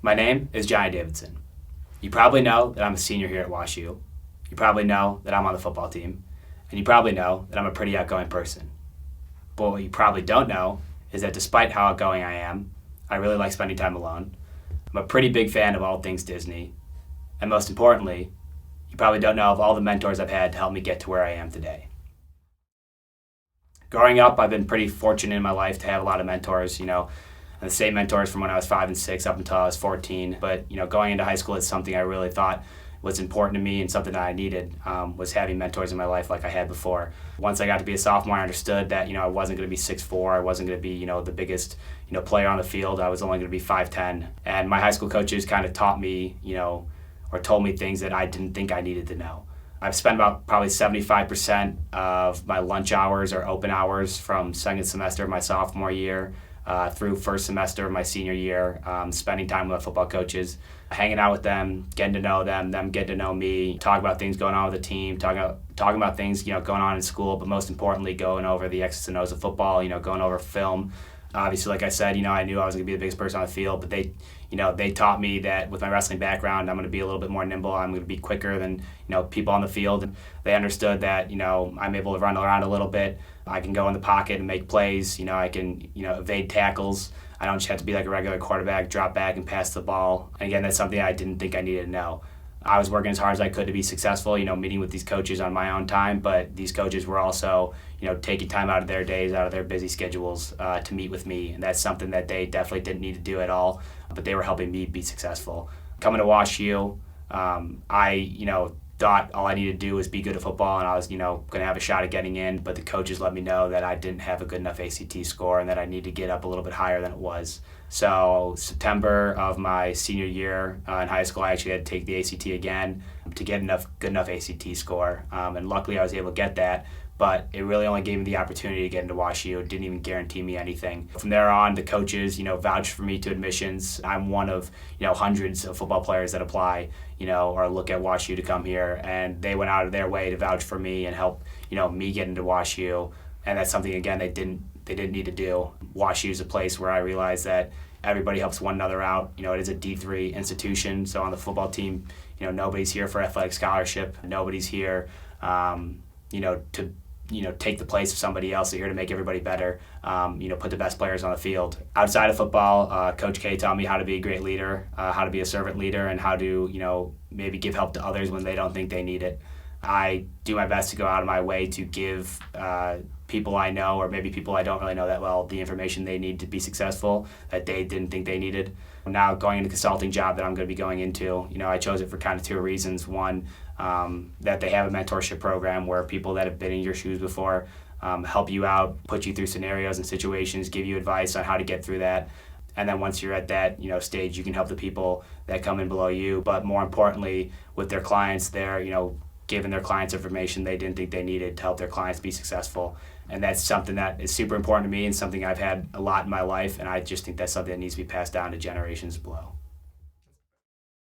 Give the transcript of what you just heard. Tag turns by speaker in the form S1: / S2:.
S1: My name is Johnny Davidson. You probably know that I'm a senior here at WashU. You probably know that I'm on the football team. And you probably know that I'm a pretty outgoing person. But what you probably don't know is that despite how outgoing I am, I really like spending time alone. I'm a pretty big fan of all things Disney. And most importantly, you probably don't know of all the mentors I've had to help me get to where I am today. Growing up, I've been pretty fortunate in my life to have a lot of mentors, and the same mentors from when I was 5 and 6 up until I was 14. But, going into high school, it's something I really thought was important to me and something that I needed, was having mentors in my life like I had before. Once I got to be a sophomore, I understood that, I wasn't going to be 6'4", I wasn't going to be, the biggest, player on the field. I was only going to be 5'10". And my high school coaches kind of taught me, or told me things that I didn't think I needed to know. I've spent about probably 75% of my lunch hours or open hours from second semester of my sophomore year through first semester of my senior year, spending time with my football coaches, hanging out with them, getting to know them getting to know me, talking about things going on with the team, talking about things going on in school, but most importantly, going over the X's and O's of football, going over film. Obviously, like I said, I knew I was going to be the biggest person on the field, but they taught me that with my wrestling background, I'm going to be a little bit more nimble. I'm going to be quicker than, people on the field. And they understood that, I'm able to run around a little bit. I can go in the pocket and make plays. I can, evade tackles. I don't just have to be like a regular quarterback, drop back and pass the ball. And again, that's something I didn't think I needed to know. I was working as hard as I could to be successful, meeting with these coaches on my own time, but these coaches were also, taking time out of their days, out of their busy schedules to meet with me. And that's something that they definitely didn't need to do at all, but they were helping me be successful. Coming to WashU, I, thought all I needed to do was be good at football and I was, going to have a shot at getting in, but the coaches let me know that I didn't have a good enough ACT score and that I needed to get up a little bit higher than it was. So September of my senior year in high school, I actually had to take the ACT again to get good enough ACT score. And luckily I was able to get that, but it really only gave me the opportunity to get into WashU. It didn't even guarantee me anything. From there on, the coaches, vouched for me to admissions. I'm one of, hundreds of football players that apply, or look at WashU to come here. And they went out of their way to vouch for me and help, me get into WashU. And that's something, again, they didn't need to do. WashU is a place where I realized that everybody helps one another out. It is a D3 institution. So on the football team, nobody's here for athletic scholarship. Nobody's here, to take the place of somebody else. They're here to make everybody better, put the best players on the field. Outside of football, Coach K taught me how to be a great leader, how to be a servant leader, and how to, maybe give help to others when they don't think they need it. I do my best to go out of my way to give people I know, or maybe people I don't really know that well, the information they need to be successful that they didn't think they needed. Now going into the consulting job that I'm going to be going into, I chose it for kind of two reasons. One, that they have a mentorship program where people that have been in your shoes before help you out, put you through scenarios and situations, give you advice on how to get through that. And then once you're at that stage, you can help the people that come in below you. But more importantly, with their clients, they're giving their clients information they didn't think they needed to help their clients be successful. And that's something that is super important to me and something I've had a lot in my life. And I just think that's something that needs to be passed down to generations below.